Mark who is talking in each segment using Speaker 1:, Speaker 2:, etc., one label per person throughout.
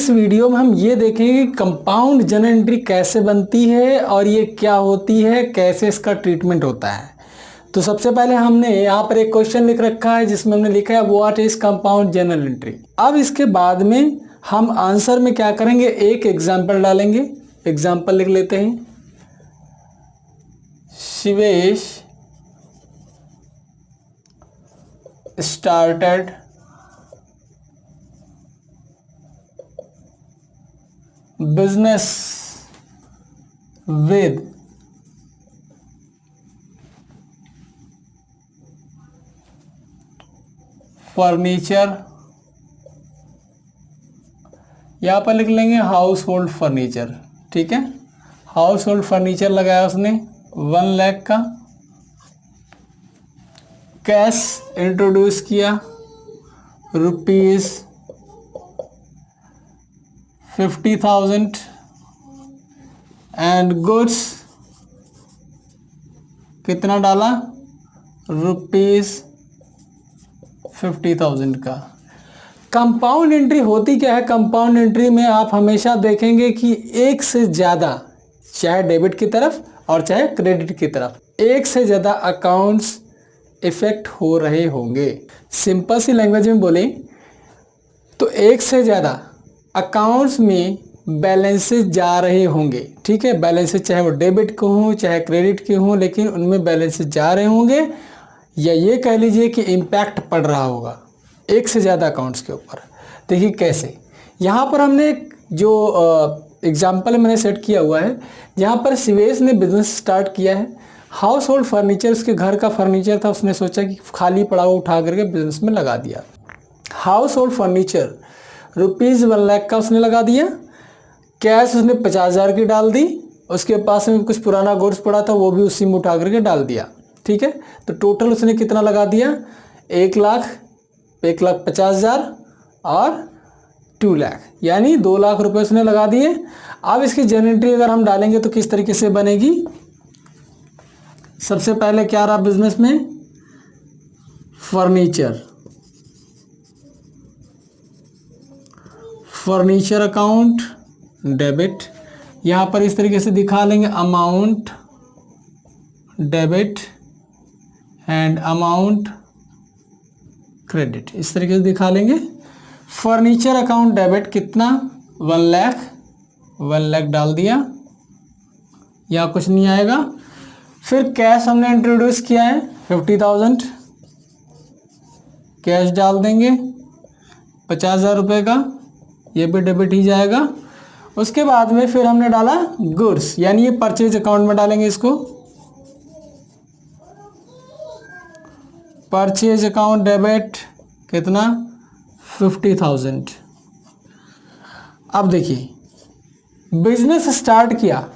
Speaker 1: इस वीडियो में हम ये देखेंगे कि कंपाउंड जर्नल एंट्री कैसे बनती है और ये क्या होती है, कैसे इसका ट्रीटमेंट होता है। तो सबसे पहले हमने यहाँ पर एक क्वेश्चन लिख रखा है जिसमें हमने लिखा है what is compound journal entry. अब इसके बाद में हम आंसर में क्या करेंगे, एक एग्जाम्पल डालेंगे। एग्जाम्पल लिख लेते हैं, Shivesh started business with furniture, यहाँ पर लिख लेंगे हाउस होल्ड फर्नीचर। ठीक है, हाउस होल्ड फर्नीचर लगाया उसने 1 लाख का। कैश इंट्रोड्यूस किया ₹50,000 एंड गुड्स कितना डाला, ₹50,000 का। कंपाउंड एंट्री होती क्या है, कंपाउंड एंट्री में आप हमेशा देखेंगे कि एक से ज़्यादा, चाहे डेबिट की तरफ और चाहे क्रेडिट की तरफ, एक से ज़्यादा अकाउंट्स इफेक्ट हो रहे होंगे। सिंपल सी लैंग्वेज में बोलें तो एक से ज़्यादा अकाउंट्स में बैलेंसेस जा रहे होंगे। ठीक है, बैलेंसेस चाहे वो डेबिट के हों चाहे क्रेडिट के हों, लेकिन उनमें बैलेंसेस जा रहे होंगे, या ये कह लीजिए कि इम्पैक्ट पड़ रहा होगा एक से ज़्यादा अकाउंट्स के ऊपर। देखिए कैसे, यहाँ पर हमने जो एग्जाम्पल मैंने सेट किया हुआ है, यहाँ पर शिवेश ने बिजनेस स्टार्ट किया है। हाउस होल्ड फर्नीचर, उसके घर का फर्नीचर था, उसने सोचा कि खाली पड़ा हुआ उठा करके बिजनेस में लगा दिया। हाउस होल्ड फर्नीचर ₹1 लाख का उसने लगा दिया। कैश उसने 50,000 की डाल दी। उसके पास में कुछ पुराना गुड्स पड़ा था, वो भी उसी में उठा करके डाल दिया। ठीक है, तो टोटल उसने कितना लगा दिया, 1 लाख, 1,50,000 और 2 लाख, यानी 2 लाख रुपए उसने लगा दिए। अब इसकी जर्नल एंट्री अगर हम डालेंगे तो किस तरीके से बनेगी। सबसे पहले क्या रहा बिजनेस में, फर्नीचर अकाउंट डेबिट, यहाँ पर इस तरीके से दिखा लेंगे amount debit and amount credit, इस तरीके से दिखा लेंगे। फर्नीचर अकाउंट डेबिट कितना, 1 लाख डाल दिया, यहाँ कुछ नहीं आएगा। फिर कैश हमने इंट्रोड्यूस किया है 50,000, कैश डाल देंगे 50,000 रुपये का, ये भी डेबिट ही जाएगा। उसके बाद में फिर हमने डाला गुड्स, यानी ये परचेज अकाउंट में डालेंगे इसको। परचेज अकाउंट डेबिट कितना, 50,000। अब देखिए, बिजनेस स्टार्ट किया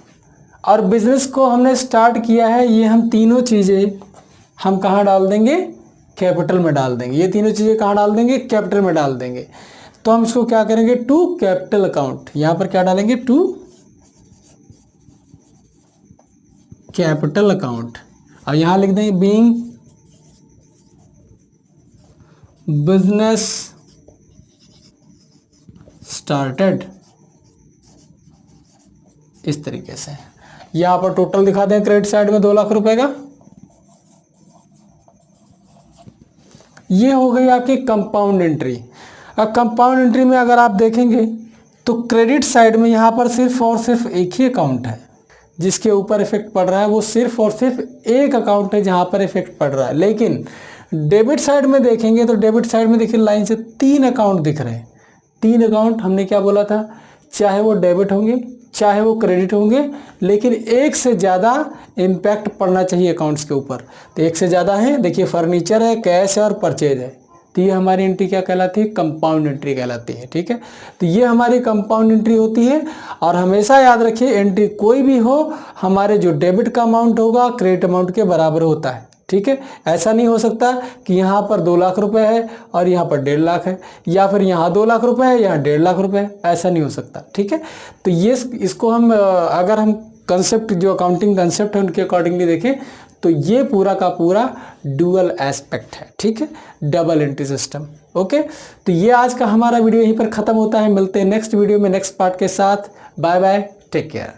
Speaker 1: और बिजनेस को हमने स्टार्ट किया है, ये हम तीनों चीज़ें हम कहाँ डाल देंगे, कैपिटल में डाल देंगे। ये तीनों चीज़ें कहाँ डाल देंगे, कैपिटल में डाल देंगे। तो हम इसको क्या करेंगे, टू कैपिटल अकाउंट, यहाँ पर क्या डालेंगे, टू कैपिटल अकाउंट, और यहाँ लिख देंगे बीइंग बिजनेस स्टार्टेड, इस तरीके से। यहाँ पर टोटल दिखा दें क्रेडिट साइड में 2 लाख रुपए का। ये हो गई आपकी कंपाउंड एंट्री। अब कंपाउंड एंट्री में अगर आप देखेंगे तो क्रेडिट साइड में यहाँ पर सिर्फ और सिर्फ एक ही अकाउंट है जिसके ऊपर इफेक्ट पड़ रहा है, वो सिर्फ और सिर्फ एक अकाउंट है जहाँ पर इफेक्ट पड़ रहा है। लेकिन डेबिट साइड में देखेंगे तो डेबिट साइड में देखिए लाइन से 3 अकाउंट दिख रहे हैं। 3 अकाउंट हमने क्या बोला था, चाहे वो डेबिट होंगे चाहे वो क्रेडिट होंगे, लेकिन एक से ज़्यादा इम्पैक्ट पड़ना चाहिए अकाउंट्स के ऊपर। तो एक से ज़्यादा है, देखिए फर्नीचर है, कैश है और परचेज है। तो ये हमारी एंट्री क्या कहलाती है, कंपाउंड एंट्री कहलाती है। ठीक है, तो ये हमारी कंपाउंड एंट्री होती है। और हमेशा याद रखिए, एंट्री कोई भी हो, हमारे जो डेबिट का अमाउंट होगा क्रेडिट अमाउंट के बराबर होता है। ठीक है, ऐसा नहीं हो सकता कि यहाँ पर 2 लाख रुपए है और यहाँ पर 1.5 लाख है, या फिर यहाँ 2 लाख रुपए है यहाँ 1.5 लाख रुपए है, ऐसा नहीं हो सकता। ठीक है, तो ये इसको हम अगर हम कंसेप्ट जो अकाउंटिंग कंसेप्ट है उनके अकॉर्डिंगली देखें तो ये पूरा का पूरा डुअल एस्पेक्ट है, ठीक है, डबल एंट्री सिस्टम। ओके, तो ये आज का हमारा वीडियो यहीं पर ख़त्म होता है। मिलते हैं नेक्स्ट वीडियो में नेक्स्ट पार्ट के साथ। Bye bye, take care.